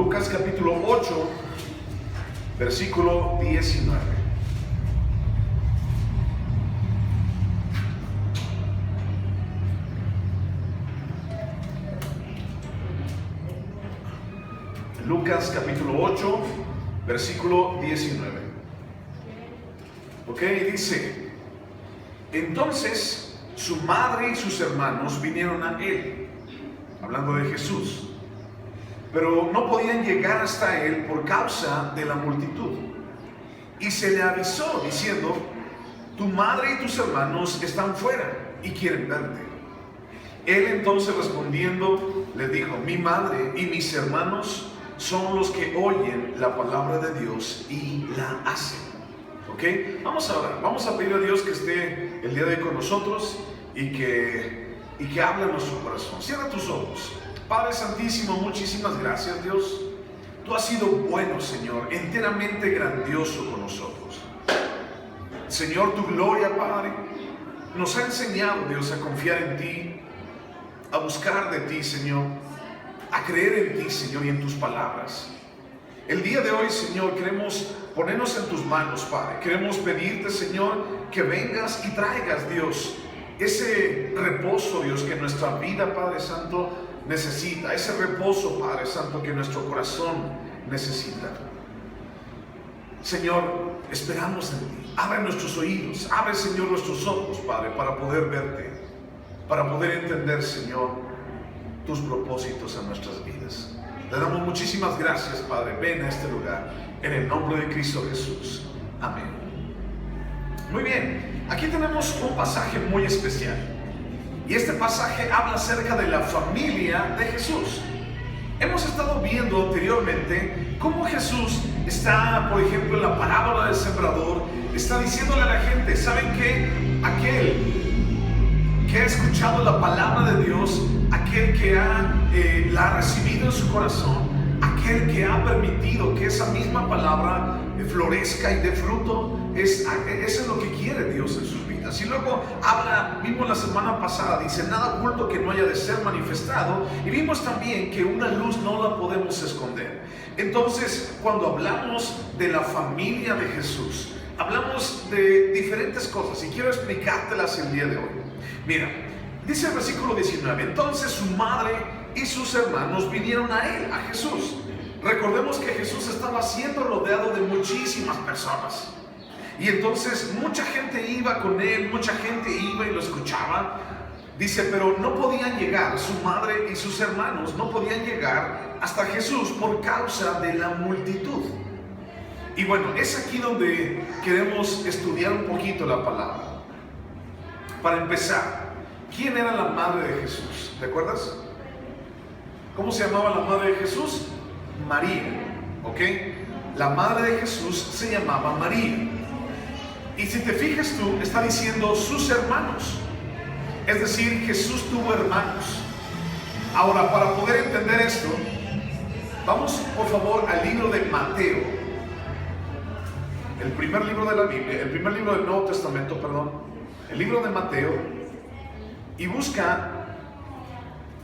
Lucas capítulo 8, versículo 19. Lucas capítulo 8, versículo 19. Ok, dice: entonces su madre y sus hermanos vinieron a él, hablando de Jesús, pero no podían llegar hasta él por causa de la multitud. Y se le avisó diciendo: tu madre y tus hermanos están fuera y quieren verte. Él entonces respondiendo le dijo: mi madre y mis hermanos son los que oyen la palabra de Dios y la hacen. ¿Ok? Vamos a orar, vamos a pedir a Dios que esté el día de hoy con nosotros y que hable en nuestro corazón. Cierra tus ojos. Padre Santísimo, muchísimas gracias, Dios. Tú has sido bueno, Señor, enteramente grandioso con nosotros. Señor, tu gloria, Padre, nos ha enseñado, Dios, a confiar en ti, a buscar de ti, Señor, a creer en ti, Señor, y en tus palabras. El día de hoy, Señor, queremos ponernos en tus manos, Padre. Queremos pedirte, Señor, que vengas y traigas, Dios, ese reposo, Dios, que nuestra vida, Padre Santo, necesita. Ese reposo, Padre Santo, que nuestro corazón necesita. Señor, esperamos en ti. Abre nuestros oídos, abre, Señor, nuestros ojos, Padre, para poder verte, para poder entender, Señor, tus propósitos en nuestras vidas. Te damos muchísimas gracias, Padre. Ven a este lugar, en el nombre de Cristo Jesús. Amén. Muy bien, aquí tenemos un pasaje muy especial. Y este pasaje habla acerca de la familia de Jesús. Hemos estado viendo anteriormente cómo Jesús está, por ejemplo, en la parábola del sembrador, está diciéndole a la gente: ¿saben qué? Aquel que ha escuchado la palabra de Dios, aquel que la ha recibido en su corazón, aquel que ha permitido que esa misma palabra florezca y dé fruto, eso es lo que quiere Dios en sus vidas. Y luego habla, vimos la semana pasada, dice: nada oculto que no haya de ser manifestado. Y vimos también que una luz no la podemos esconder. Entonces, cuando hablamos de la familia de Jesús, hablamos de diferentes cosas y quiero explicártelas el día de hoy. Mira, dice el versículo 19: entonces su madre y sus hermanos vinieron a él, a Jesús. Recordemos que Jesús estaba siendo rodeado de muchísimas personas. Y entonces mucha gente iba con él, mucha gente iba y lo escuchaba. Dice, pero no podían llegar, su madre y sus hermanos no podían llegar hasta Jesús por causa de la multitud. Y bueno, es aquí donde queremos estudiar un poquito la palabra. Para empezar, ¿quién era la madre de Jesús? ¿Te acuerdas? ¿Cómo se llamaba la madre de Jesús? María, ¿ok? La madre de Jesús se llamaba María. Y si te fijas tú, está diciendo sus hermanos. Es decir, Jesús tuvo hermanos. Ahora, para poder entender esto, vamos por favor al libro de Mateo. El primer libro de la Biblia, el primer libro del Nuevo Testamento, perdón. El libro de Mateo. Y busca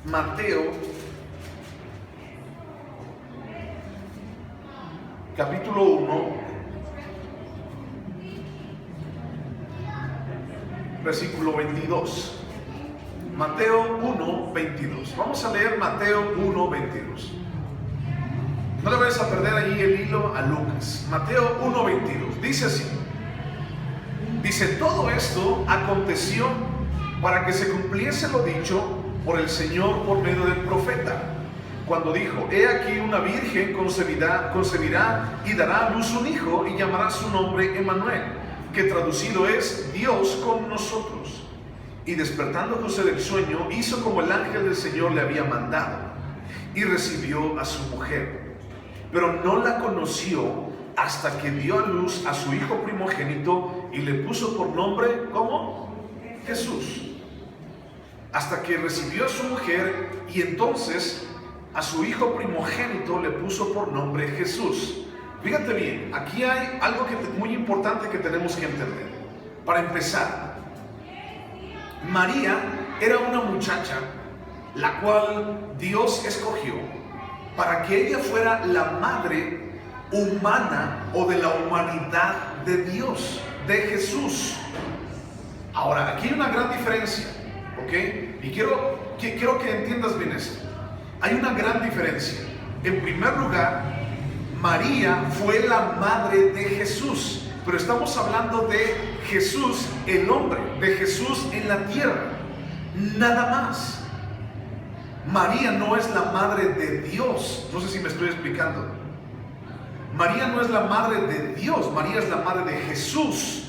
Mateo capítulo 1, versículo 22. Mateo 1, 22. Vamos a leer Mateo 1, 22. No le vayas a perder allí el hilo a Lucas. Mateo 1, 22. Dice así. Dice: todo esto aconteció para que se cumpliese lo dicho por el Señor por medio del profeta, cuando dijo: he aquí una virgen concebirá y dará a luz un hijo y llamará su nombre Emmanuel, que traducido es Dios con nosotros. Y despertando José del sueño, hizo como el ángel del Señor le había mandado, y recibió a su mujer, pero no la conoció hasta que dio a luz a su hijo primogénito y le puso por nombre, ¿cómo? Jesús. Hasta que recibió a su mujer y entonces a su hijo primogénito le puso por nombre Jesús. Fíjate bien, aquí hay algo muy importante que tenemos que entender. Para empezar, María era una muchacha la cual Dios escogió para que ella fuera la madre humana o de la humanidad de Dios, de Jesús. Ahora, aquí hay una gran diferencia, ¿ok? Y quiero que entiendas bien esto. Hay una gran diferencia. En primer lugar, María fue la madre de Jesús, pero estamos hablando de Jesús, el hombre, de Jesús en la tierra, nada más. María no es la madre de Dios. No sé si me estoy explicando. María no es la madre de Dios, María es la madre de Jesús.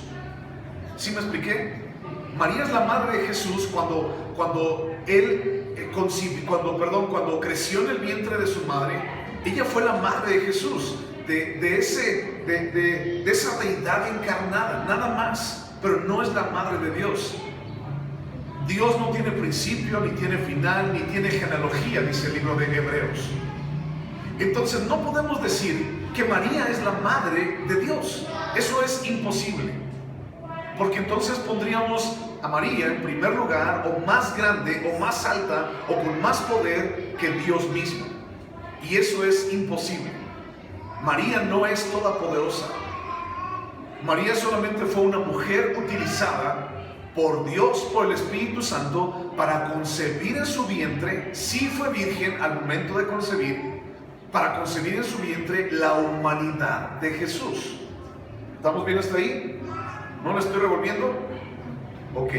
¿Sí me expliqué? María es la madre de Jesús cuando creció en el vientre de su madre. Ella fue la madre de Jesús, de esa deidad encarnada, nada más, pero no es la madre de Dios. Dios no tiene principio, ni tiene final, ni tiene genealogía, dice el libro de Hebreos. Entonces no podemos decir que María es la madre de Dios. Eso es imposible, porque entonces pondríamos a María en primer lugar, o más grande, o más alta, o con más poder que Dios mismo. Y eso es imposible. María no es todopoderosa. María solamente fue una mujer utilizada por Dios, por el Espíritu Santo, para concebir en su vientre. Sí fue virgen al momento de concebir, para concebir en su vientre la humanidad de Jesús. ¿Estamos bien hasta ahí? ¿No la estoy revolviendo? Ok.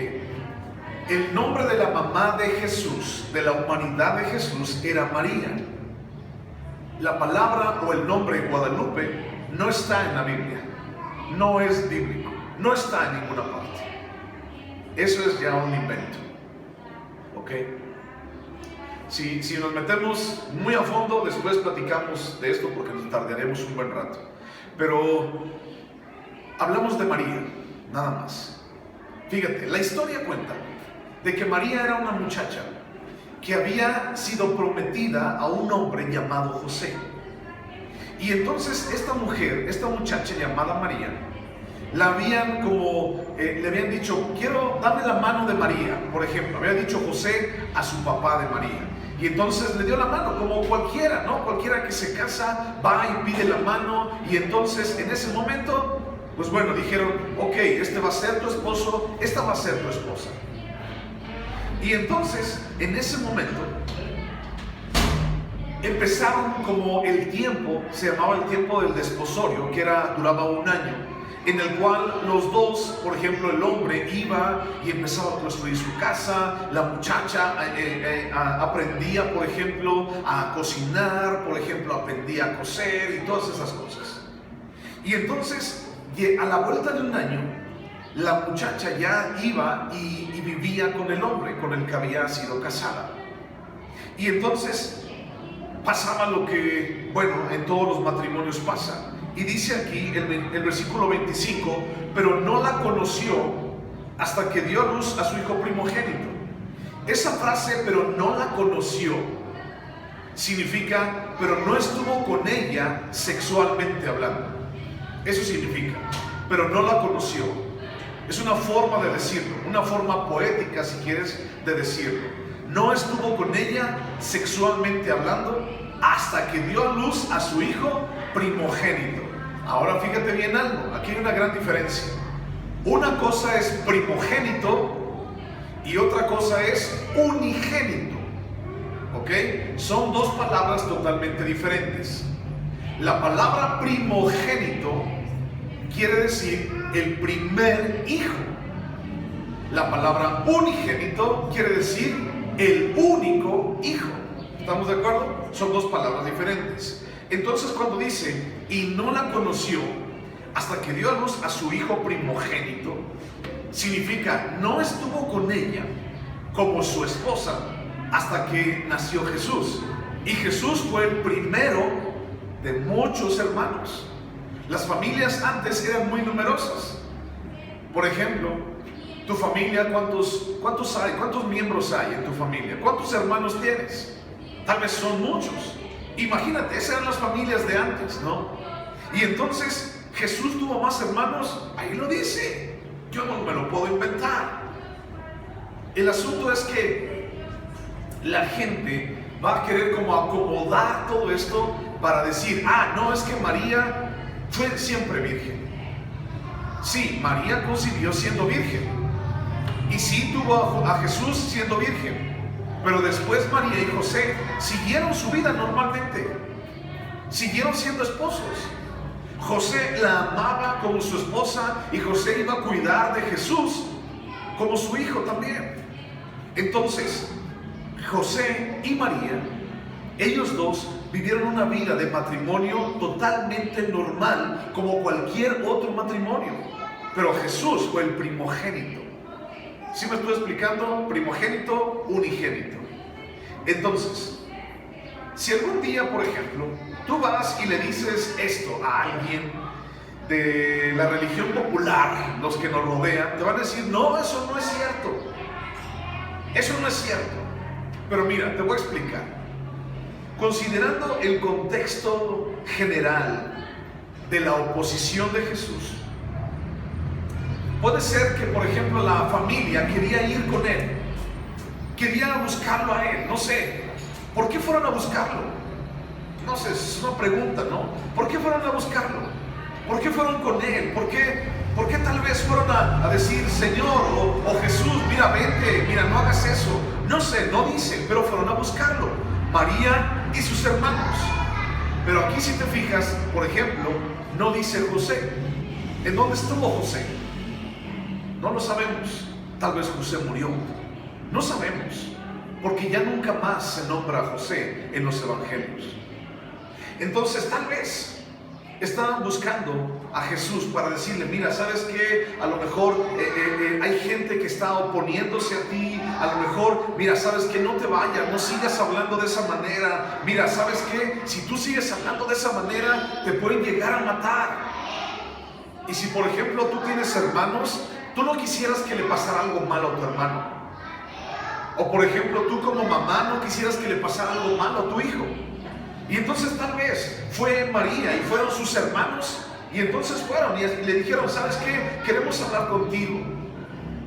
El nombre de la mamá de Jesús, de la humanidad de Jesús, era María. La palabra o el nombre Guadalupe no está en la Biblia. No es bíblico. No está en ninguna parte. Eso es ya un invento. ¿Ok? Si nos metemos muy a fondo, después platicamos de esto porque nos tardaremos un buen rato. Pero hablamos de María, nada más. Fíjate, la historia cuenta de que María era una muchacha que había sido prometida a un hombre llamado José. Y entonces esta mujer, esta muchacha llamada María, le habían dicho, quiero darle la mano de María, por ejemplo. Había dicho José a su papá de María. Y entonces le dio la mano, como cualquiera, ¿no? Cualquiera que se casa va y pide la mano. Y entonces en ese momento, pues bueno, dijeron, ok, este va a ser tu esposo, esta va a ser tu esposa. Y entonces, en ese momento, empezaron como el tiempo, se llamaba el tiempo del desposorio, que duraba un año, en el cual los dos, por ejemplo, el hombre iba y empezaba a construir su casa, la muchacha aprendía, por ejemplo, a cocinar, por ejemplo, aprendía a coser y todas esas cosas. Y entonces, a la vuelta de un año, la muchacha ya iba y vivía con el hombre con el que había sido casada. Y entonces pasaba lo que, bueno, en todos los matrimonios pasa. Y dice aquí el versículo 25, pero no la conoció hasta que dio a luz a su hijo primogénito. Esa frase, pero no la conoció, significa, pero no estuvo con ella sexualmente hablando. Eso significa, pero no la conoció. Es una forma de decirlo, una forma poética, si quieres, de decirlo. No estuvo con ella sexualmente hablando hasta que dio a luz a su hijo primogénito. Ahora fíjate bien algo, aquí hay una gran diferencia. Una cosa es primogénito y otra cosa es unigénito. ¿Ok? Son dos palabras totalmente diferentes. La palabra primogénito quiere decir el primer hijo. La palabra unigénito quiere decir el único hijo. ¿Estamos de acuerdo? Son dos palabras diferentes. Entonces cuando dice, y no la conoció hasta que dio a luz a su hijo primogénito, significa, no estuvo con ella como su esposa hasta que nació Jesús. Y Jesús fue el primero de muchos hermanos. Las familias antes eran muy numerosas. Por ejemplo, tu familia, ¿cuántos hay? ¿Cuántos miembros hay en tu familia? ¿Cuántos hermanos tienes? Tal vez son muchos. Imagínate, esas eran las familias de antes, ¿no? Y entonces, ¿Jesús tuvo más hermanos? Ahí lo dice. Yo no me lo puedo inventar. El asunto es que la gente va a querer como acomodar todo esto para decir, no, es que María fue siempre virgen. Sí, María concibió siendo virgen. Y sí tuvo a Jesús siendo virgen. Pero después María y José siguieron su vida normalmente. Siguieron siendo esposos. José la amaba como su esposa y José iba a cuidar de Jesús como su hijo también. Entonces, José y María, ellos dos vivieron una vida de matrimonio totalmente normal como cualquier otro matrimonio. Pero Jesús fue el primogénito. ¿Sí me estoy explicando? Primogénito, unigénito. Entonces, si algún día, por ejemplo, tú vas y le dices esto a alguien de la religión popular, los que nos rodean, te van a decir, no, eso no es cierto. Eso no es cierto. Pero mira, te voy a explicar. Considerando el contexto general de la oposición de Jesús, puede ser que, por ejemplo, la familia quería ir con él, quería buscarlo a él, no sé. ¿Por qué fueron a buscarlo? No sé, es una pregunta, ¿no? ¿Por qué fueron a buscarlo? ¿Por qué fueron con él? ¿Por qué tal vez fueron a decir, Señor o Jesús, mira, vente, mira, no hagas eso? No sé, no dice, pero fueron a buscarlo. María y sus hermanos. Pero aquí si te fijas, por ejemplo, no dice José. ¿En dónde estuvo José? No lo sabemos. Tal vez José murió. No sabemos. Porque ya nunca más se nombra a José en los evangelios. Entonces tal vez estaban buscando a Jesús para decirle, mira, ¿sabes qué? A lo mejor hay gente que está oponiéndose a ti. A lo mejor, mira, ¿sabes qué? No te vayas, no sigas hablando de esa manera. Mira, ¿sabes qué? Si tú sigues hablando de esa manera, te pueden llegar a matar. Y si, por ejemplo, tú tienes hermanos, tú no quisieras que le pasara algo malo a tu hermano. O por ejemplo, tú como mamá no quisieras que le pasara algo malo a tu hijo. Y entonces tal vez fue María y fueron sus hermanos. Y entonces fueron y le dijeron, ¿sabes qué? Queremos hablar contigo.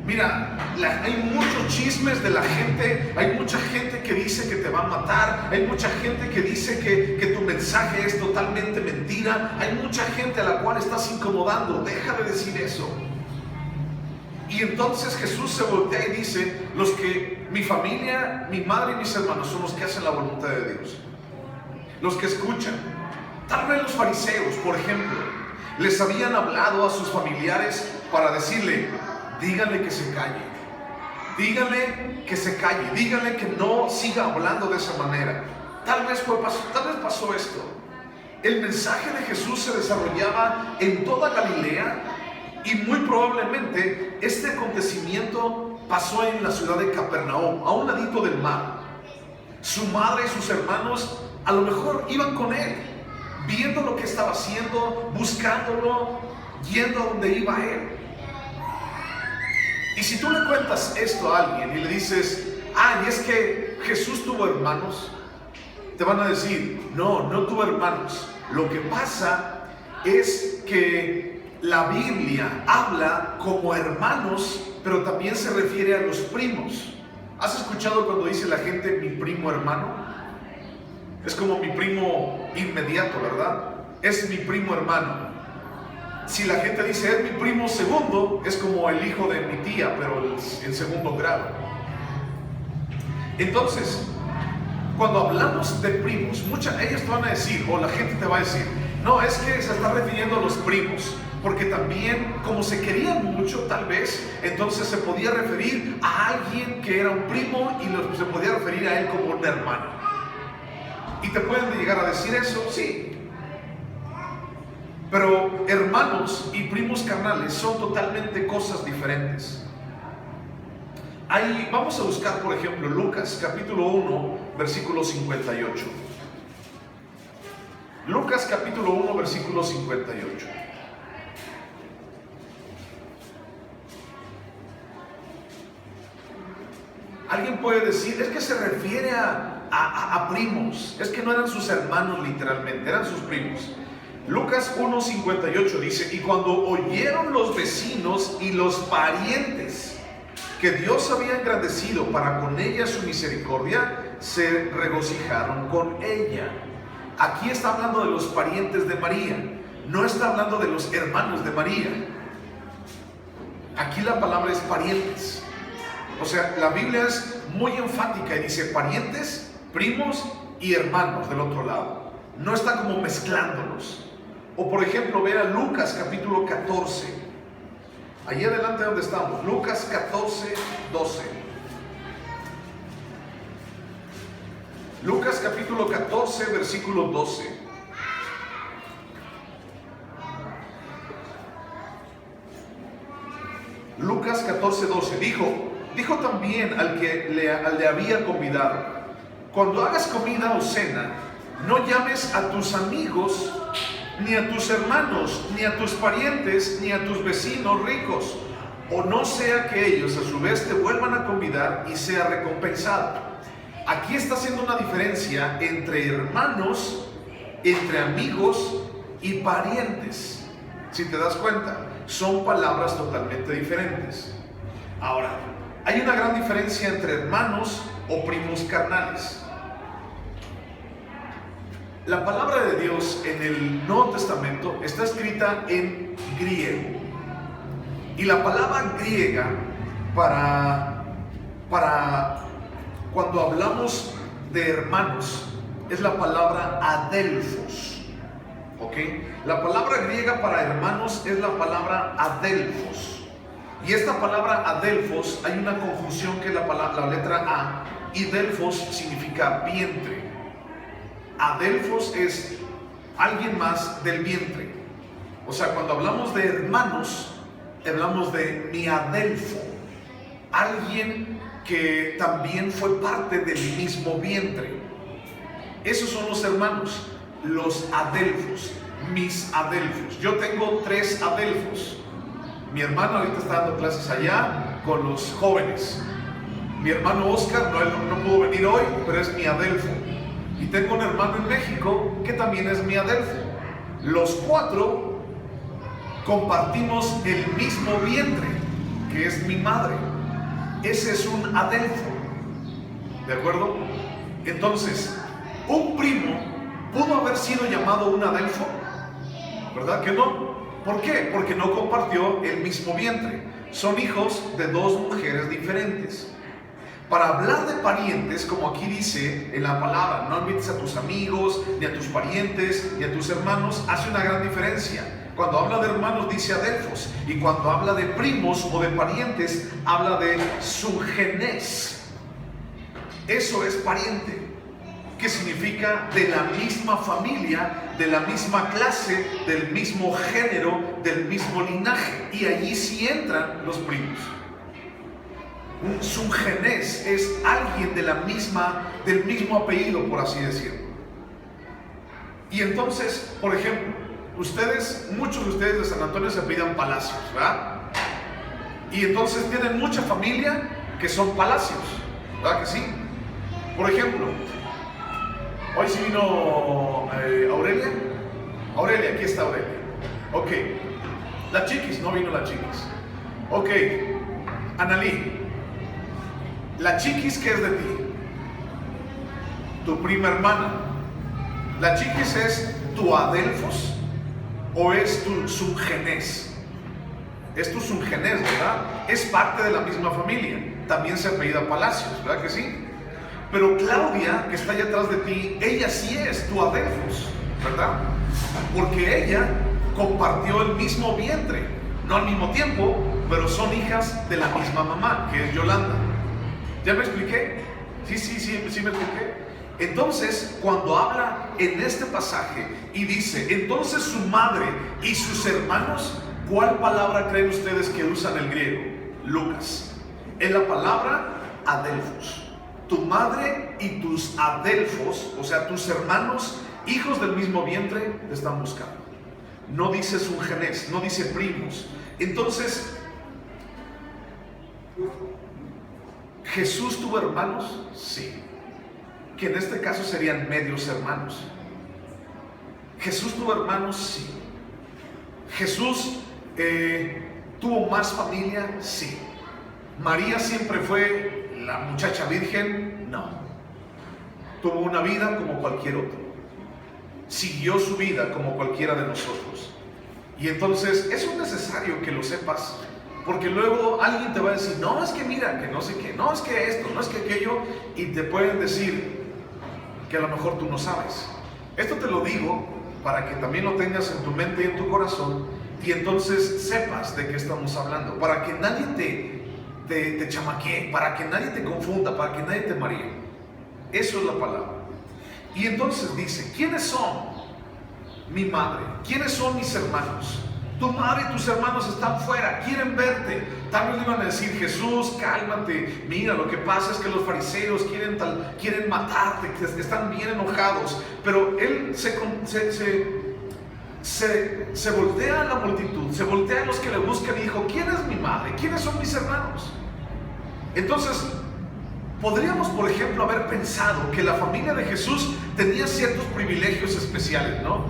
Mira, hay muchos chismes de la gente. Hay mucha gente que dice que te va a matar. Hay mucha gente que dice que tu mensaje es totalmente mentira. Hay mucha gente a la cual estás incomodando. Deja de decir eso. Y entonces Jesús se voltea y dice, mi familia, mi madre y mis hermanos son los que hacen la voluntad de Dios. Los que escuchan. Tal vez los fariseos, por ejemplo, les habían hablado a sus familiares para decirle, díganle que se calle. Díganle que se calle. Díganle que no siga hablando de esa manera. Tal vez pasó esto. El mensaje de Jesús se desarrollaba en toda Galilea. Y muy probablemente este acontecimiento pasó en la ciudad de Capernaum, a un ladito del mar. Su madre y sus hermanos a lo mejor iban con él, viendo lo que estaba haciendo, buscándolo, yendo a donde iba él. Y si tú le cuentas esto a alguien y le dices, y es que Jesús tuvo hermanos, te van a decir, no tuvo hermanos. Lo que pasa es que la Biblia habla como hermanos, pero también se refiere a los primos. ¿Has escuchado cuando dice la gente mi primo hermano? Es como mi primo inmediato, ¿verdad? Es mi primo hermano. Si la gente dice es mi primo segundo, es como el hijo de mi tía, pero en segundo grado. Entonces, cuando hablamos de primos, ellos te van a decir, o la gente te va a decir, no, es que se está refiriendo a los primos. Porque también, como se querían mucho, tal vez, entonces se podía referir a alguien que era un primo y se podía referir a él como un hermano. ¿Y te pueden llegar a decir eso? Sí. Pero hermanos y primos carnales son totalmente cosas diferentes. Vamos a buscar, por ejemplo, Lucas capítulo 1, versículo 58. Lucas capítulo 1, versículo 58. Alguien puede decir, es que se refiere a primos. Es que no eran sus hermanos literalmente, eran sus primos. Lucas 1:58 dice, y cuando oyeron los vecinos y los parientes que Dios había engrandecido para con ella su misericordia, se regocijaron con ella. Aquí está hablando de los parientes de María, no está hablando de los hermanos de María. Aquí la palabra es parientes. O sea, la Biblia es muy enfática y dice parientes, primos y hermanos del otro lado. No está como mezclándolos. O por ejemplo, vea Lucas capítulo 14. Allí adelante donde estamos, Lucas 14, 12. Lucas capítulo 14, versículo 12. Lucas 14, 12. Dijo también al que le había convidado: cuando hagas comida o cena, no llames a tus amigos, ni a tus hermanos, ni a tus parientes, ni a tus vecinos ricos, o no sea que ellos a su vez te vuelvan a convidar y sea recompensado. Aquí está haciendo una diferencia entre hermanos, entre amigos y parientes. Si te das cuenta, son palabras totalmente diferentes. Ahora, hay una gran diferencia entre hermanos o primos carnales. La palabra de Dios en el Nuevo Testamento está escrita en griego. Y la palabra griega para cuando hablamos de hermanos es la palabra adelphos. ¿Ok? La palabra griega para hermanos es la palabra adelphos. Y esta palabra adelphos, hay una conjunción que es la letra A, y delphos significa vientre. Adelphos es alguien más del vientre. O sea, cuando hablamos de hermanos, hablamos de mi adelfo, alguien que también fue parte del mismo vientre. Esos son los hermanos, los adelfos, mis adelfos. Yo tengo 3 adelfos. Mi hermano ahorita está dando clases allá con los jóvenes. Mi hermano Oscar no pudo venir hoy, pero es mi adelfo. Y tengo un hermano en México que también es mi adelfo. Los 4 compartimos el mismo vientre, que es mi madre. Ese es un adelfo. ¿De acuerdo? Entonces, un primo pudo haber sido llamado un adelfo, ¿verdad que no? ¿Por qué? Porque no compartió el mismo vientre. Son hijos de 2 mujeres diferentes. Para hablar de parientes, como aquí dice en la palabra, no invites a tus amigos, ni a tus parientes, ni a tus hermanos, hace una gran diferencia. Cuando habla de hermanos dice adelfos, y cuando habla de primos o de parientes, habla de subgenes. Eso es pariente, que significa de la misma familia, de la misma clase, del mismo género, del mismo linaje. Y allí sí entran los primos. Un subgenes es alguien del mismo apellido, por así decirlo. Y entonces, por ejemplo, muchos de ustedes de San Antonio se apellidan Palacios, ¿verdad? Y entonces tienen mucha familia que son Palacios, ¿verdad que sí? Por ejemplo, hoy sí vino Aurelia. Aurelia, aquí está Aurelia. Ok. La Chiquis, no vino la Chiquis. Ok. Analí. La Chiquis, ¿qué es de ti? Tu prima hermana. ¿La Chiquis es tu adelfos o es tu subgenes? Es tu subgenes, ¿verdad? Es parte de la misma familia. También se apellida Palacios, ¿verdad que sí? Pero Claudia, que está allá atrás de ti, ella sí es tu adelfos, ¿verdad? Porque ella compartió el mismo vientre, no al mismo tiempo, pero son hijas de la misma mamá, que es Yolanda. ¿Ya me expliqué? Sí me expliqué. Entonces, cuando habla en este pasaje y dice, entonces su madre y sus hermanos, ¿cuál palabra creen ustedes que usan el griego? Lucas. Es la palabra adelfos. Tu madre y tus adelfos, o sea, tus hermanos, hijos del mismo vientre, te están buscando. No dice subgenes, no dice primos. Entonces, ¿Jesús tuvo hermanos? Sí. Que en este caso serían medios hermanos. ¿Jesús tuvo hermanos? Sí. ¿Jesús tuvo más familia? Sí. ¿María siempre fue la muchacha virgen? No. Tuvo una vida como cualquier otro. Siguió su vida como cualquiera de nosotros. Y entonces eso es necesario que lo sepas, porque luego alguien te va a decir, no, es que mira, que no sé qué, no, es que esto, no es que aquello, y te pueden decir que a lo mejor tú no sabes. Esto te lo digo para que también lo tengas en tu mente y en tu corazón, y entonces sepas de qué estamos hablando, para que nadie te chamaquee, para que nadie te confunda, para que nadie te maree. Eso es la palabra. Y entonces dice, ¿quiénes son mi madre? ¿Quiénes son mis hermanos? Tu madre y tus hermanos están fuera, quieren verte. Tal vez le iban a decir, Jesús, cálmate, mira, lo que pasa es que los fariseos quieren matarte, que están bien enojados. Pero él se voltea a la multitud, se voltea a los que le buscan y dijo, ¿quién es mi madre? ¿Quiénes son mis hermanos? Entonces, podríamos, por ejemplo, haber pensado que la familia de Jesús tenía ciertos privilegios especiales, ¿no?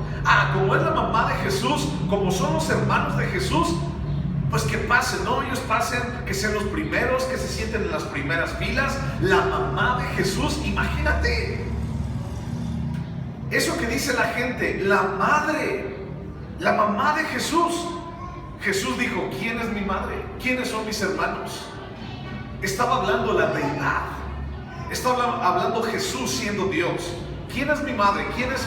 Como es la mamá de Jesús, como son los hermanos de Jesús, pues que pasen, ¿no? Ellos pasen, que sean los primeros, que se sienten en las primeras filas. La mamá de Jesús, imagínate. Eso que dice la gente, la madre, la mamá de Jesús. Jesús dijo, ¿quién es mi madre? ¿Quiénes son mis hermanos? Estaba hablando la deidad. Estaba hablando Jesús siendo Dios. ¿Quién es mi madre? ¿Quiénes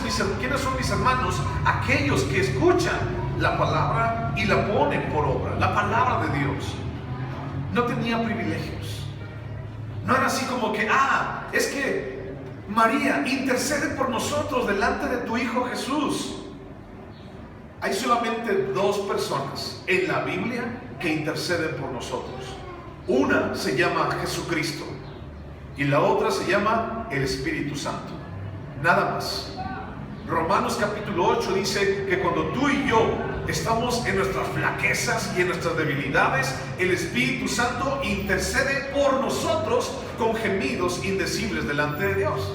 son mis hermanos? Aquellos que escuchan la palabra y la ponen por obra. La palabra de Dios. No tenía privilegios. No era así como que, es que María, intercede por nosotros delante de tu Hijo Jesús. Hay solamente dos personas en la Biblia que interceden por nosotros. Una se llama Jesucristo y la otra se llama el Espíritu Santo. Nada más. Romanos capítulo 8 dice que cuando tú y yo estamos en nuestras flaquezas y en nuestras debilidades, el Espíritu Santo intercede por nosotros con gemidos indecibles delante de Dios.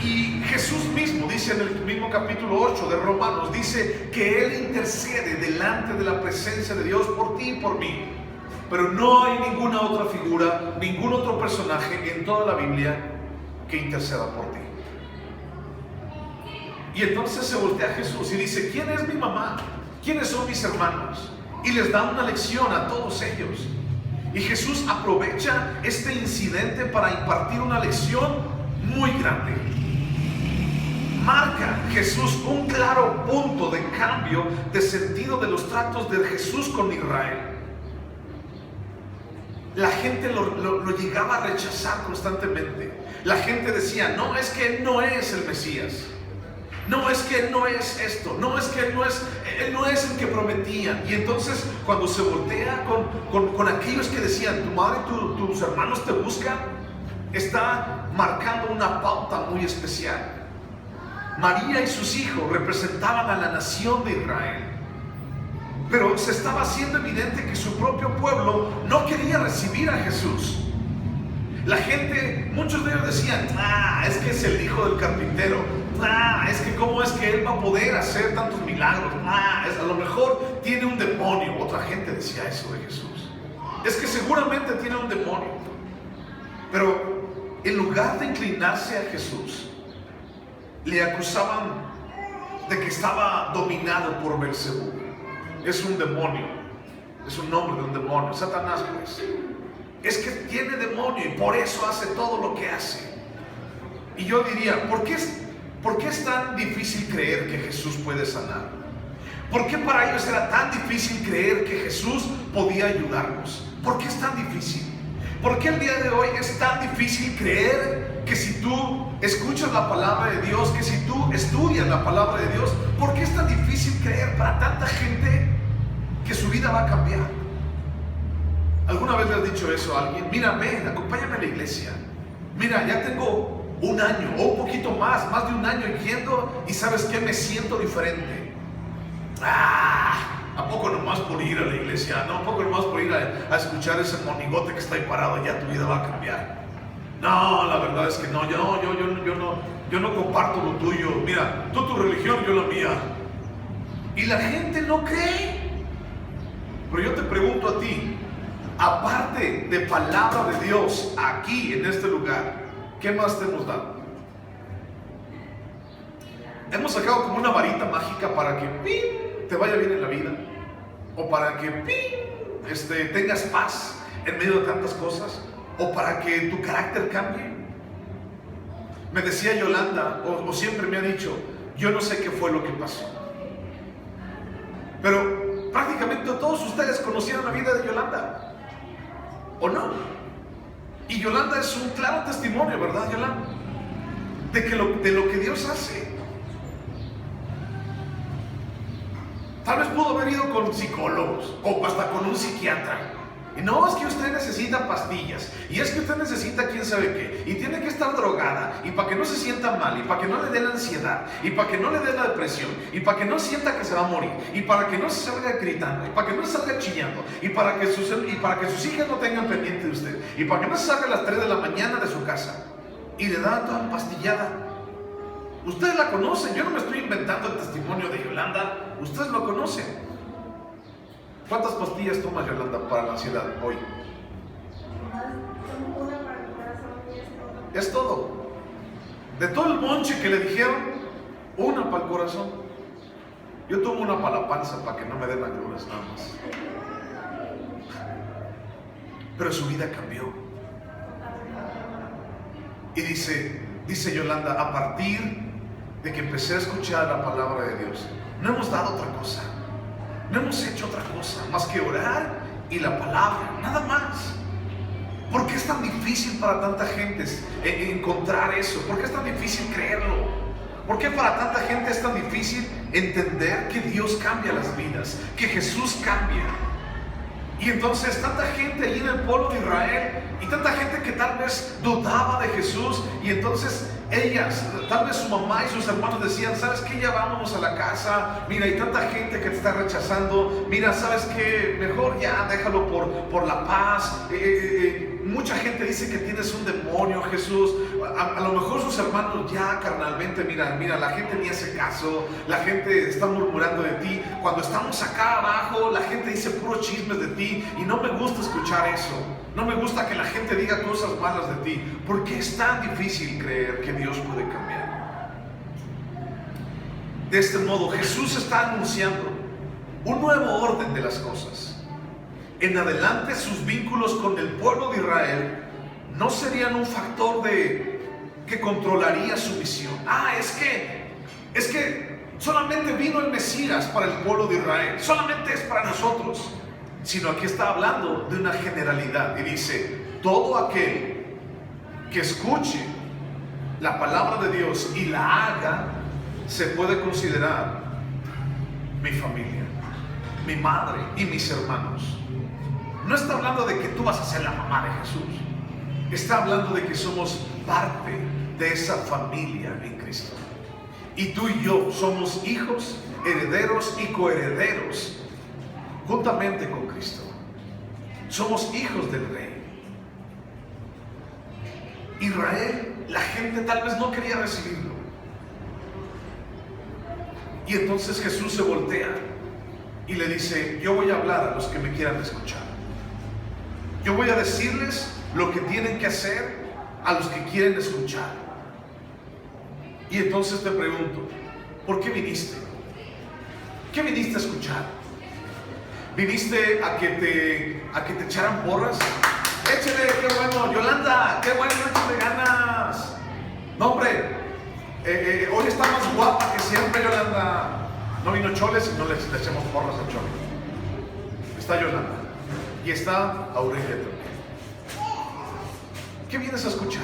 Y Jesús mismo dice en el mismo capítulo 8 de Romanos, dice que Él intercede delante de la presencia de Dios por ti y por mí. Pero no hay ninguna otra figura, ningún otro personaje en toda la Biblia que interceda por ti. Y entonces se voltea a Jesús y dice, ¿quién es mi mamá? ¿Quiénes son mis hermanos? Y les da una lección a todos ellos. Y Jesús aprovecha este incidente para impartir una lección muy grande. Marca Jesús un claro punto de cambio de sentido de los tratos de Jesús con Israel. La gente lo llegaba a rechazar constantemente. La gente decía, no, es que Él no es el Mesías. No, es que Él no es esto. No, es que Él no es el que prometía. Y entonces cuando se voltea con aquellos que decían, tu madre y tus hermanos te buscan, está marcando una pauta muy especial. María y sus hijos representaban a la nación de Israel. Pero se estaba haciendo evidente que su propio pueblo no quería recibir a Jesús. La gente, muchos de ellos decían, es que es el hijo del carpintero. Es que cómo es que Él va a poder hacer tantos milagros. A lo mejor tiene un demonio. Otra gente decía eso de Jesús. Es que seguramente tiene un demonio. Pero en lugar de inclinarse a Jesús, le acusaban de que estaba dominado por Belcebú. Es un demonio, es un nombre de un demonio, Satanás pues. Es que tiene demonio y por eso hace todo lo que hace. Y yo diría, ¿por qué es tan difícil creer que Jesús puede sanar? ¿Por qué para ellos era tan difícil creer que Jesús podía ayudarnos? ¿Por qué es tan difícil? ¿Por qué el día de hoy es tan difícil creer que si tú escuchas la palabra de Dios, que si tú estudias la palabra de Dios, ¿por qué es tan difícil creer para tanta gente que su vida va a cambiar? ¿Alguna vez le has dicho eso a alguien? Mira, ven, acompáñame a la iglesia. Mira, ya tengo un año o un poquito más de un año yendo y ¿sabes qué? Me siento diferente. ¿A poco nomás por ir a la iglesia? ¿No? ¿A poco nomás por ir a escuchar ese monigote que está ahí parado? Ya tu vida va a cambiar. No, la verdad es que no, yo no comparto lo tuyo. Mira, tú tu religión, yo la mía. Y la gente no cree. Pero yo te pregunto a ti, aparte de palabra de Dios aquí en este lugar, ¿qué más te hemos dado? Hemos sacado como una varita mágica para que ¡pim!, te vaya bien en la vida, o para que ¡pim!, tengas paz en medio de tantas cosas, o para que tu carácter cambie. Me decía Yolanda, o siempre me ha dicho, yo no sé qué fue lo que pasó, pero prácticamente todos ustedes conocieron la vida de Yolanda, ¿o no? Y Yolanda es un claro testimonio, ¿verdad, Yolanda? De lo que Dios hace. Tal vez pudo haber ido con psicólogos o hasta con un psiquiatra. Y no, es que usted necesita pastillas, y es que usted necesita quién sabe qué, y tiene que estar drogada, y para que no se sienta mal, y para que no le dé la ansiedad, y para que no le dé la depresión, y para que no sienta que se va a morir, y para que no se salga gritando, y para que no se salga chillando, y para que sus hijas no tengan pendiente de usted, y para que no se salga a las 3 de la mañana de su casa, y le da toda pastillada. Ustedes la conocen, yo no me estoy inventando el testimonio de Yolanda, ustedes lo conocen. ¿Cuántas pastillas tomas, Yolanda, para la ansiedad hoy? Una para el corazón y es todo. Es todo. De todo el monche que le dijeron, una para el corazón. Yo tomo una para la panza para que no me den agruras nada más. Pero su vida cambió. Y dice Yolanda, a partir de que empecé a escuchar la palabra de Dios, no hemos dado otra cosa. No hemos hecho otra cosa más que orar y la palabra, nada más. ¿Por qué es tan difícil para tanta gente encontrar eso? ¿Por qué es tan difícil creerlo? ¿Por qué para tanta gente es tan difícil entender que Dios cambia las vidas, que Jesús cambia? Y entonces tanta gente allí en el pueblo de Israel, y tanta gente que tal vez dudaba de Jesús, y entonces ellas, tal vez su mamá y sus hermanos decían, ¿sabes qué? Ya vámonos a la casa, mira, hay tanta gente que te está rechazando, mira, ¿sabes qué? Mejor ya déjalo por la paz. Mucha gente dice que tienes un demonio, Jesús. A lo mejor sus hermanos ya carnalmente, mira, la gente ni hace caso, la gente está murmurando de ti. Cuando estamos acá abajo, la gente dice puros chismes de ti, y no me gusta escuchar eso. No me gusta que la gente diga cosas malas de ti. ¿Por qué es tan difícil creer que Dios puede cambiar? De este modo, Jesús está anunciando un nuevo orden de las cosas. En adelante, sus vínculos con el pueblo de Israel no serían un factor que controlaría su visión. Es que solamente vino el Mesías para el pueblo de Israel, solamente es para nosotros. Sino aquí está hablando de una generalidad y dice, todo aquel que escuche la palabra de Dios y la haga, se puede considerar mi familia, mi madre y mis hermanos. No está hablando de que tú vas a ser la mamá de Jesús, está hablando de que somos parte de esa familia en Cristo. Y tú y yo somos hijos, herederos y coherederos juntamente con Cristo. Somos hijos del Rey. Israel, la gente tal vez no quería recibirlo. Y entonces Jesús se voltea y le dice, yo voy a hablar a los que me quieran escuchar. Yo voy a decirles lo que tienen que hacer a los que quieren escuchar. Y entonces te pregunto, ¿por qué viniste? ¿Qué viniste a escuchar? ¿Viniste a que te echaran porras? Échale, qué bueno, Yolanda, qué bueno, échale ganas. No, hombre, hoy está más guapa que siempre, Yolanda. No vino Choles y no le echemos porras a Chole. Está Yolanda y está Aurelia también. ¿Qué vienes a escuchar?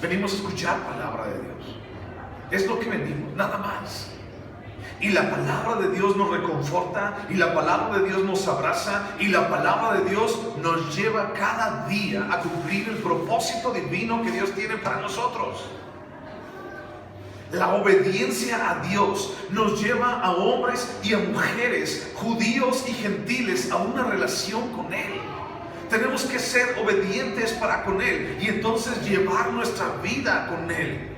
Venimos a escuchar palabra de Dios. Es lo que venimos, nada más. Y la palabra de Dios nos reconforta, y la palabra de Dios nos abraza, y la palabra de Dios nos lleva cada día a cumplir el propósito divino que Dios tiene para nosotros. La obediencia a Dios nos lleva a hombres y a mujeres, judíos y gentiles, a una relación con Él. Tenemos que ser obedientes para con Él y entonces llevar nuestra vida con Él.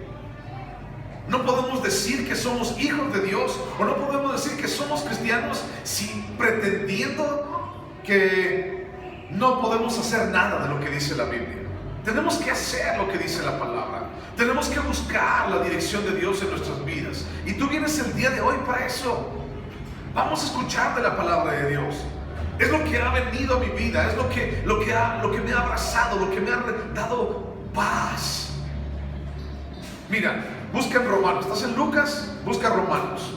No podemos decir que somos hijos de Dios, o no podemos decir que somos cristianos si pretendiendo que no podemos hacer nada de lo que dice la Biblia. Tenemos que hacer lo que dice la palabra. Tenemos que buscar la dirección de Dios en nuestras vidas. Y tú vienes el día de hoy para eso. Vamos a escuchar de la palabra de Dios. Es lo que ha venido a mi vida, es lo que me ha abrazado, lo que me ha dado paz. Mira, busca en Romanos. ¿Estás en Lucas? Busca Romanos.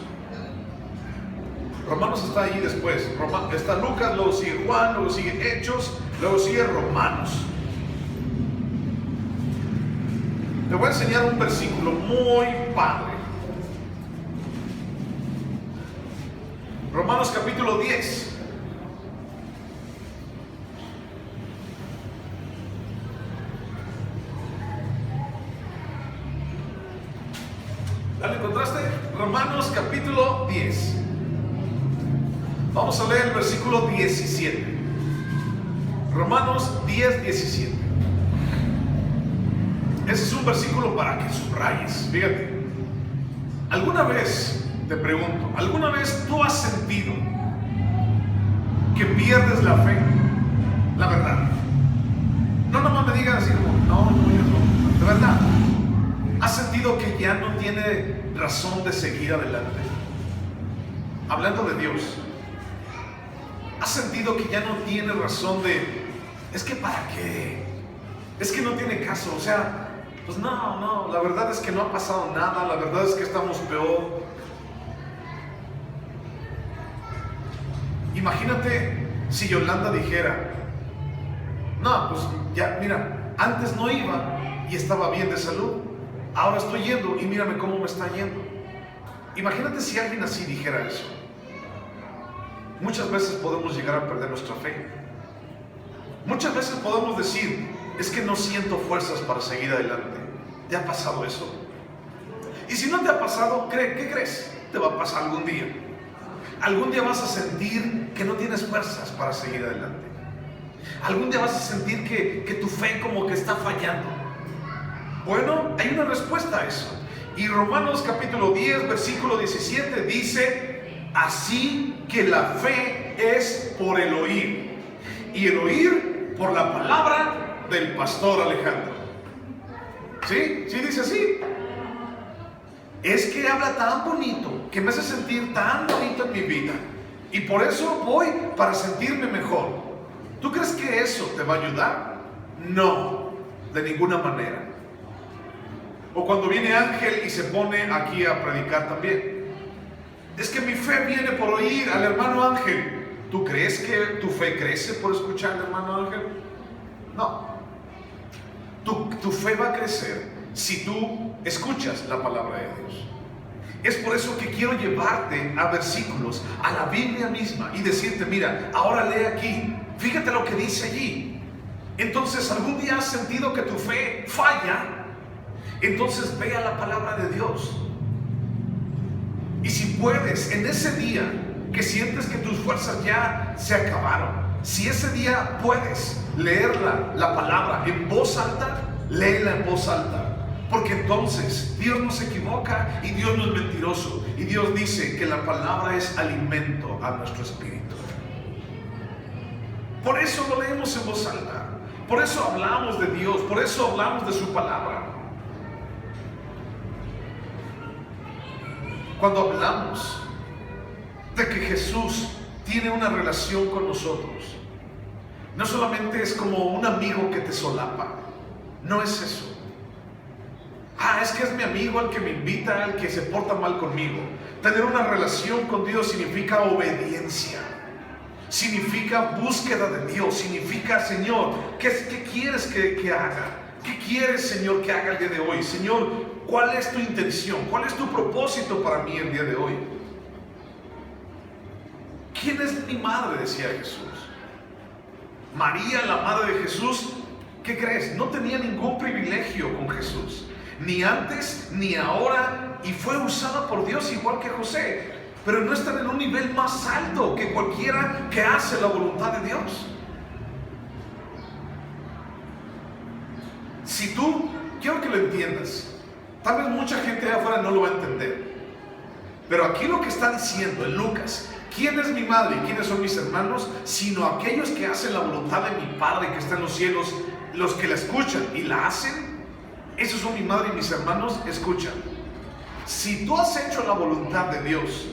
Romanos está ahí después. Está Lucas, luego sigue Juan, luego sigue Hechos, luego sigue Romanos. Te voy a enseñar un versículo muy padre. Romanos capítulo 10. ¿Ya lo encontraste? Romanos capítulo 10. Vamos a leer el versículo 17. Romanos 10, 17. Ese es un versículo para que subrayes. Fíjate. ¿Alguna vez, te pregunto, alguna vez tú has sentido que pierdes la fe? La verdad. No nomás me digas así como, no, yo no. De verdad. ¿Has sentido que ya no tiene razón de seguir adelante? Hablando de Dios. ¿Has sentido que ya no tiene razón de, es que para qué? Es que no tiene caso, o sea, pues no, la verdad es que no ha pasado nada, la verdad es que estamos peor. Imagínate si Yolanda dijera, no, pues ya, mira, antes no iba y estaba bien de salud, ahora estoy yendo y mírame cómo me está yendo. Imagínate si alguien así dijera eso. Muchas veces podemos llegar a perder nuestra fe. Muchas veces podemos decir, es que no siento fuerzas para seguir adelante. ¿Te ha pasado eso? Y si no te ha pasado, ¿qué crees? Te va a pasar algún día. Algún día vas a sentir que no tienes fuerzas para seguir adelante. Algún día vas a sentir que tu fe como que está fallando. Bueno, hay una respuesta a eso. Y Romanos capítulo 10, versículo 17 dice, así que la fe es por el oír, y el oír por la palabra del pastor Alejandro. ¿Sí? ¿Sí dice así? Es que habla tan bonito, que me hace sentir tan bonito en mi vida, y por eso voy para sentirme mejor. ¿Tú crees que eso te va a ayudar? No, de ninguna manera. O cuando viene Ángel y se pone aquí a predicar también. Es que mi fe viene por oír al hermano Ángel. ¿Tú crees que tu fe crece por escuchar al hermano Ángel? No. Tu fe va a crecer si tú escuchas la palabra de Dios. Es por eso que quiero llevarte a versículos, a la Biblia misma, y decirte, mira, ahora lee aquí, fíjate lo que dice allí. Entonces, algún día has sentido que tu fe falla, entonces ve a la palabra de Dios. Y si puedes, en ese día que sientes que tus fuerzas ya se acabaron, si ese día puedes leer la palabra en voz alta, léela en voz alta. Porque entonces Dios no se equivoca y Dios no es mentiroso. Y Dios dice que la palabra es alimento a nuestro espíritu. Por eso lo leemos en voz alta. Por eso hablamos de Dios. Por eso hablamos de su palabra. Cuando hablamos de que Jesús tiene una relación con nosotros, no solamente es como un amigo que te solapa. No es eso. Es que es mi amigo el que me invita, el que se porta mal conmigo. Tener una relación con Dios significa obediencia. Significa búsqueda de Dios. Significa, Señor, ¿qué quieres que haga? ¿Qué quieres, Señor, que haga el día de hoy? Señor, ¿cuál es tu intención? ¿Cuál es tu propósito para mí el día de hoy? ¿Quién es mi madre?, decía Jesús. María, la madre de Jesús, ¿qué crees? No tenía ningún privilegio con Jesús. Ni antes, ni ahora. Y fue usada por Dios igual que José. Pero no están en un nivel más alto que cualquiera que hace la voluntad de Dios. Si tú, quiero que lo entiendas. Tal vez mucha gente de afuera no lo va a entender. Pero aquí lo que está diciendo en Lucas, ¿quién es mi madre y quiénes son mis hermanos? Sino aquellos que hacen la voluntad de mi Padre que está en los cielos, los que la escuchan y la hacen. Esos son mi madre y mis hermanos, escuchan. Si tú has hecho la voluntad de Dios,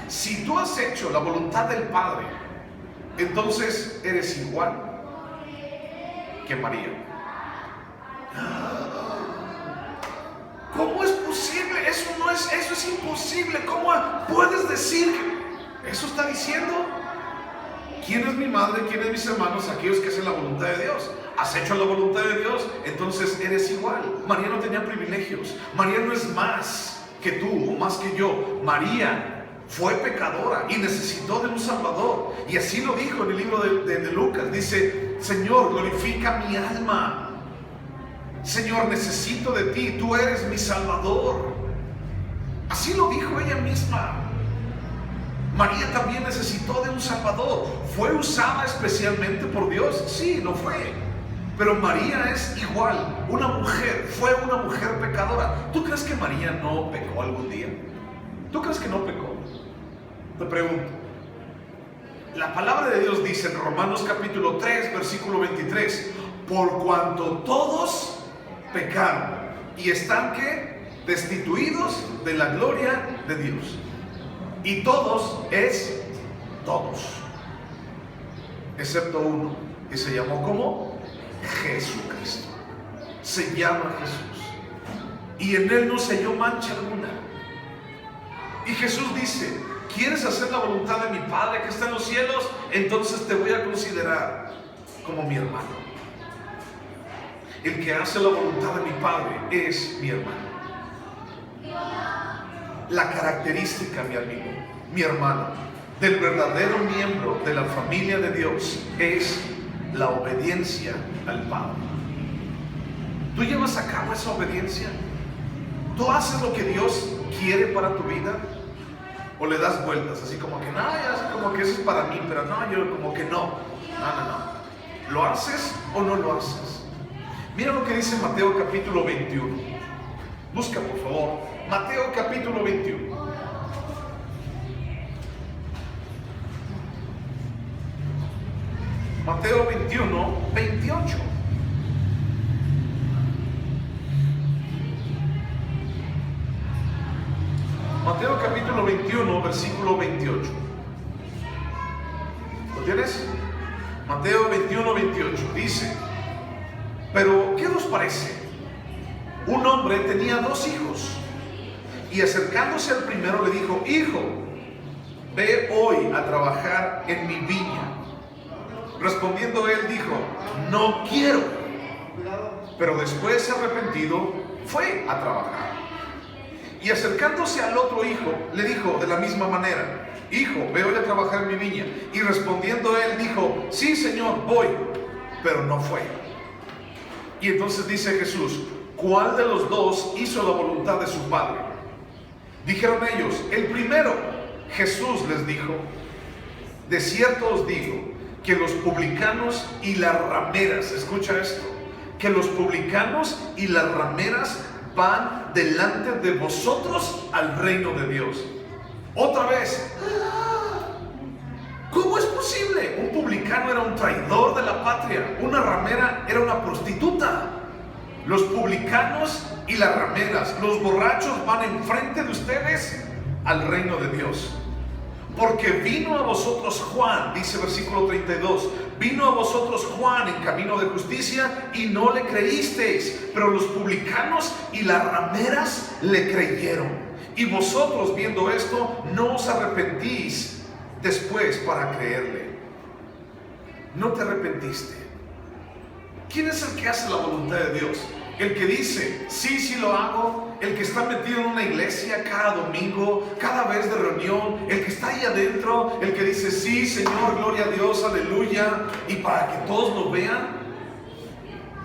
si tú has hecho la voluntad del Padre, entonces eres igual que María. ¿Cómo es posible? Eso es imposible. ¿Cómo puedes decir que eso está diciendo? ¿Quién es mi madre? ¿Quién es mis hermanos? Aquellos que hacen la voluntad de Dios. ¿Has hecho la voluntad de Dios? Entonces eres igual. María no tenía privilegios. María no es más que tú o más que yo. María fue pecadora y necesitó de un Salvador. Y así lo dijo en el libro de Lucas. Dice: Señor, glorifica mi alma. Señor, necesito de ti. Tú eres mi Salvador. Así lo dijo ella misma. María también necesitó de un Salvador. ¿Fue usada especialmente por Dios? Sí, lo fue. Pero María es igual, una mujer, fue una mujer pecadora. ¿Tú crees que María no pecó algún día? ¿Tú crees que no pecó? Te pregunto. La palabra de Dios dice en Romanos capítulo 3, versículo 23: por cuanto todos pecaron y están ¿qué? Destituidos de la gloria de Dios. Y todos es todos, excepto uno, que se llamó ¿cómo? Jesucristo. Se llama Jesús, y en él no se halló mancha alguna. Y Jesús dice: ¿quieres hacer la voluntad de mi Padre que está en los cielos? Entonces te voy a considerar como mi hermano. El que hace la voluntad de mi Padre es mi hermano. La característica, mi amigo, mi hermano, del verdadero miembro de la familia de Dios es la obediencia al Padre. ¿Tú llevas a cabo esa obediencia? ¿Tú haces lo que Dios quiere para tu vida? ¿O le das vueltas así como que no, ya, como que eso es para mí, pero no, yo como que no? No. ¿Lo haces o no lo haces? Mira lo que dice Mateo capítulo 21. Busca por favor Mateo capítulo 21. Mateo 21, 28. Mateo capítulo 21, versículo 28. ¿Lo tienes? Mateo 21, 28. Dice: pero ¿qué os parece? Un hombre tenía 2 hijos, y acercándose al primero le dijo: hijo, ve hoy a trabajar en mi viña. Respondiendo él dijo: no quiero. Pero después, arrepentido, fue a trabajar. Y acercándose al otro hijo le dijo de la misma manera: hijo, ve hoy a trabajar en mi viña. Y respondiendo él dijo: sí, Señor, voy. Pero no fue. Y entonces dice Jesús: ¿cuál de los dos hizo la voluntad de su padre? Dijeron ellos: el primero. Jesús les dijo: de cierto os digo que los publicanos y las rameras, escucha esto, que los publicanos y las rameras van delante de vosotros al reino de Dios. Otra vez, ¿cómo es posible? Un publicano era un traidor de la patria, una ramera era una prostituta. Los publicanos y las rameras, los borrachos, van enfrente de ustedes al reino de Dios. Porque vino a vosotros Juan, dice versículo 32, vino a vosotros Juan en camino de justicia y no le creísteis, pero los publicanos y las rameras le creyeron. Y vosotros, viendo esto, no os arrepentís después para creerle. No te arrepentiste. ¿Quién es el que hace la voluntad de Dios? El que dice: sí, sí lo hago. El que está metido en una iglesia cada domingo, cada vez de reunión. El que está ahí adentro. El que dice: sí, Señor, gloria a Dios, aleluya. Y para que todos lo vean.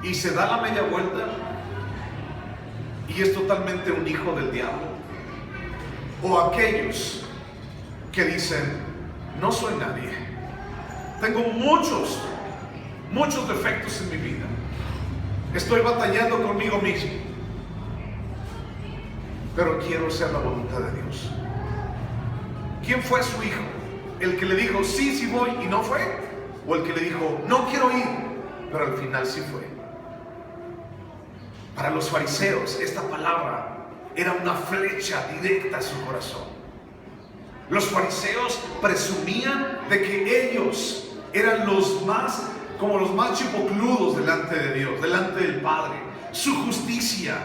Y se da la media vuelta. Y es totalmente un hijo del diablo. O aquellos que dicen: no soy nadie. Tengo muchos defectos en mi vida. Estoy batallando conmigo mismo, pero quiero hacer la voluntad de Dios. ¿Quién fue su hijo? ¿El que le dijo sí, sí voy y no fue? ¿O el que le dijo no quiero ir, pero al final sí fue? Para los fariseos esta palabra era una flecha directa a su corazón. Los fariseos presumían de que ellos eran los más chipocludos delante de Dios, delante del Padre. Su justicia,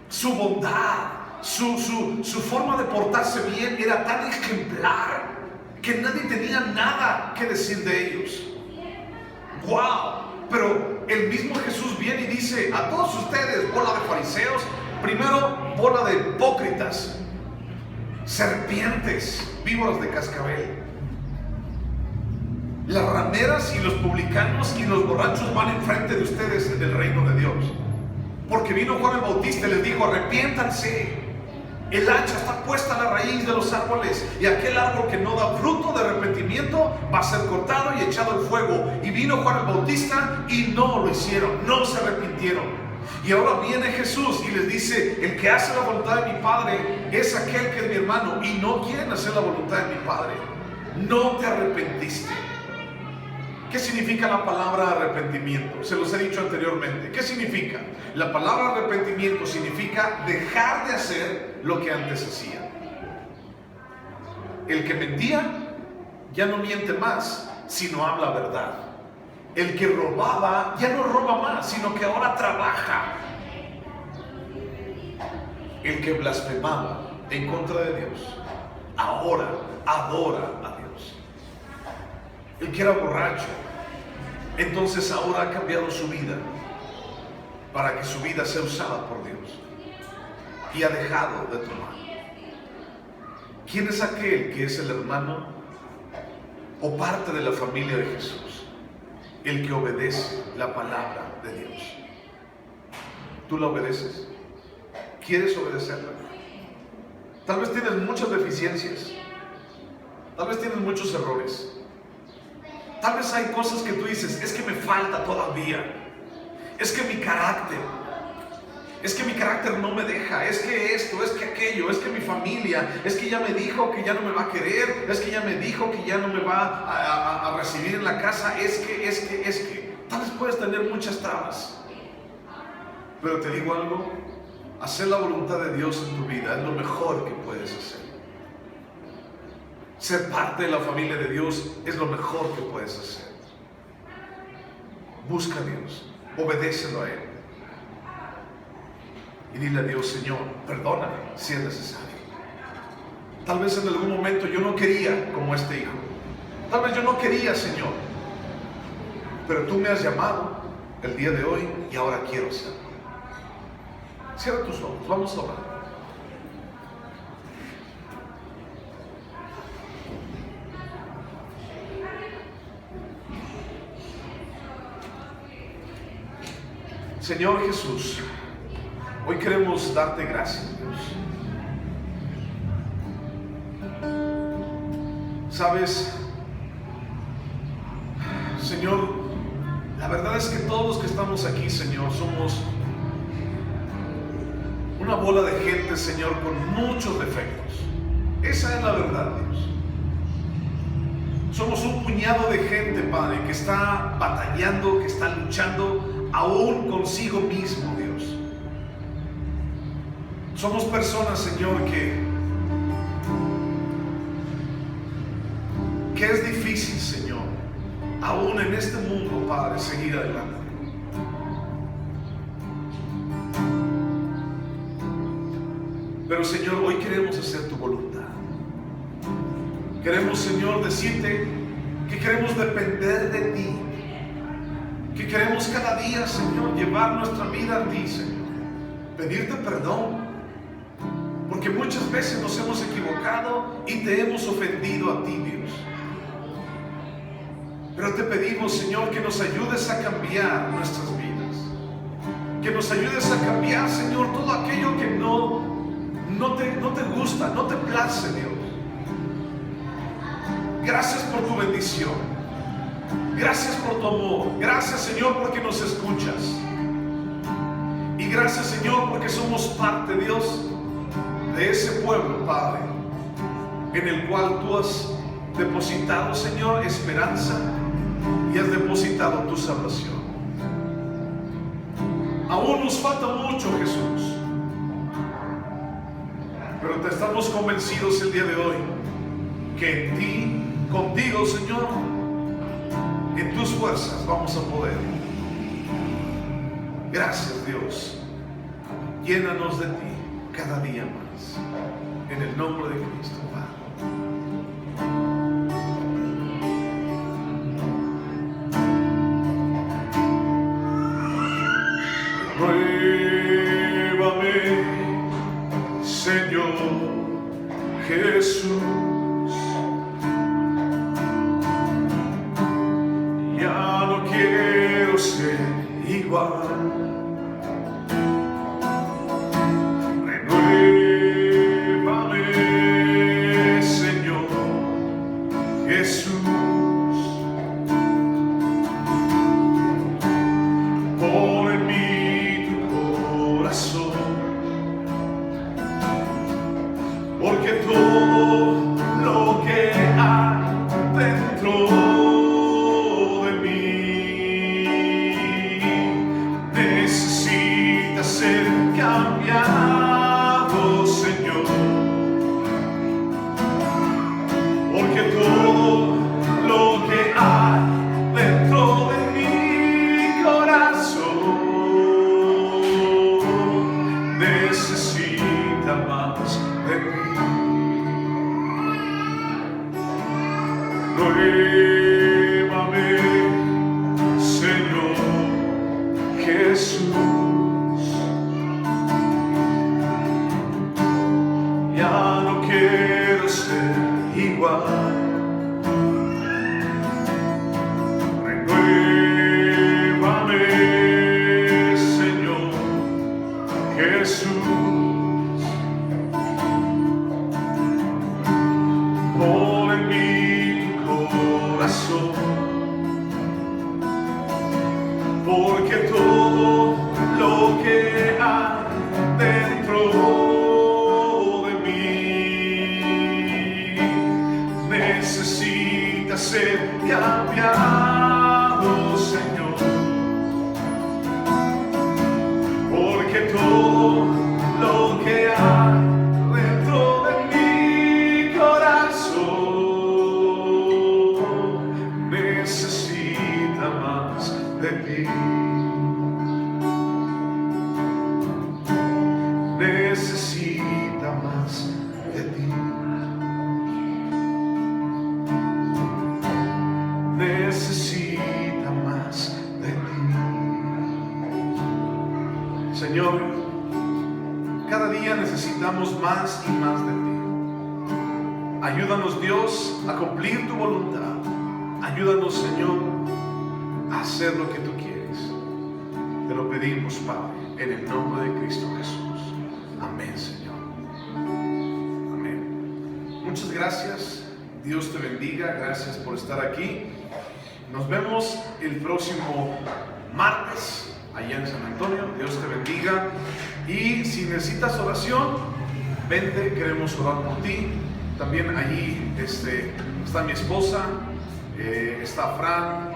su bondad, su forma de portarse bien era tan ejemplar que nadie tenía nada que decir de ellos. ¡Wow! Pero el mismo Jesús viene y dice a todos ustedes, bola de fariseos, primero bola de hipócritas, serpientes, víboras de cascabel. Las rameras y los publicanos y los borrachos van enfrente de ustedes en el reino de Dios. Porque vino Juan el Bautista y les dijo, arrepiéntanse. El hacha está puesta a la raíz de los árboles y aquel árbol que no da fruto de arrepentimiento va a ser cortado y echado al fuego. Y vino Juan el Bautista y no lo hicieron, no se arrepintieron. Y ahora viene Jesús y les dice, el que hace la voluntad de mi Padre es aquel que es mi hermano, y no quieren hacer la voluntad de mi Padre. No te arrepentiste. ¿Qué significa la palabra arrepentimiento? Se los he dicho anteriormente. ¿Qué significa? La palabra arrepentimiento significa dejar de hacer lo que antes hacía. El que mentía ya no miente más, sino habla verdad. El que robaba ya no roba más, sino que ahora trabaja. El que blasfemaba en contra de Dios, ahora adora a Dios. El que era borracho, entonces ahora ha cambiado su vida para que su vida sea usada por Dios, y ha dejado de tomar. ¿Quién es aquel que es el hermano o parte de la familia de Jesús? El que obedece la palabra de Dios. ¿Tú la obedeces? ¿Quieres obedecerla? Tal vez tienes muchas deficiencias, tal vez tienes muchos errores. Tal vez hay cosas que tú dices, es que me falta todavía, es que mi carácter no me deja, es que esto, es que aquello, es que mi familia, es que ya me dijo que ya no me va a querer, es que ya me dijo que ya no me va a recibir en la casa, es que. Tal vez puedes tener muchas trabas, pero te digo algo, hacer la voluntad de Dios en tu vida es lo mejor que puedes hacer. Ser parte de la familia de Dios es lo mejor que puedes hacer. Busca a Dios, obedécelo a Él. Y dile a Dios, Señor, perdóname si es necesario. Tal vez en algún momento yo no quería como este hijo. Tal vez yo no quería, Señor. Pero tú me has llamado el día de hoy y ahora quiero hacerlo. Cierra tus ojos, vamos a orar. Señor Jesús, hoy queremos darte gracias, Dios. Sabes, Señor, la verdad es que todos los que estamos aquí, Señor, somos una bola de gente, Señor, con muchos defectos. Esa es la verdad, Dios. Somos un puñado de gente, Padre, que está batallando, que está luchando aún consigo mismo, Dios. Somos personas, Señor, que es difícil, Señor, aún en este mundo, Padre, seguir adelante. Pero, Señor, hoy queremos hacer tu voluntad. Queremos, Señor, decirte que queremos depender de ti, que queremos cada día, Señor, llevar nuestra vida a ti, Señor, pedirte perdón, porque muchas veces nos hemos equivocado y te hemos ofendido a ti, Dios. Pero te pedimos, Señor, que nos ayudes a cambiar nuestras vidas, que nos ayudes a cambiar, Señor, todo aquello que no te gusta, no te place, Dios. Gracias por tu bendición. Gracias por tu amor. Gracias, Señor, porque nos escuchas. Y gracias, Señor, porque somos parte, Dios, de ese pueblo, Padre, en el cual tú has depositado, Señor, esperanza y has depositado tu salvación. Aún nos falta mucho, Jesús, pero te estamos convencidos el día de hoy que en ti, contigo, Señor, en tus fuerzas vamos a poder. Gracias, Dios. Llénanos de ti cada día más. En el nombre de Cristo, Padre. Pruébame, Señor Jesús. Ya no quiero ser igual. Renuévame, Señor Jesús. Pon en mí tu corazón, porque todo lo que hay dentro de mí necesita ser cambiado, Señor. Porque todo lo que hay dentro de mi corazón necesita más de ti. Pruébame, Señor Jesús. Ya no quiero ser igual. Renuévame, Señor Jesús. Pon en mí tu corazón, porque todo lo que hay dentro de mí necesita ser cambiado, Señor. Porque todo lo que hay dentro de mi corazón necesita más de ti. Necesita más de ti. Necesita más de ti. Señor, cada día necesitamos más y más de ti. Ayúdanos, Dios, a cumplir tu voluntad. Ayúdanos, Señor, a hacer lo que tú quieres. Te lo pedimos, Padre, en el nombre de Cristo Jesús. Amén, Señor. Amén. Muchas gracias. Dios te bendiga. Gracias por estar aquí. Nos vemos el próximo martes allá en San Antonio. Dios te bendiga. Y si necesitas oración, vente, queremos orar por ti. También allí está mi esposa, está Fran,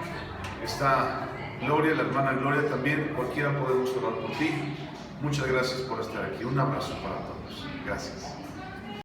está Gloria, la hermana Gloria también. Cualquiera podemos orar por ti. Muchas gracias por estar aquí. Un abrazo para todos. Gracias.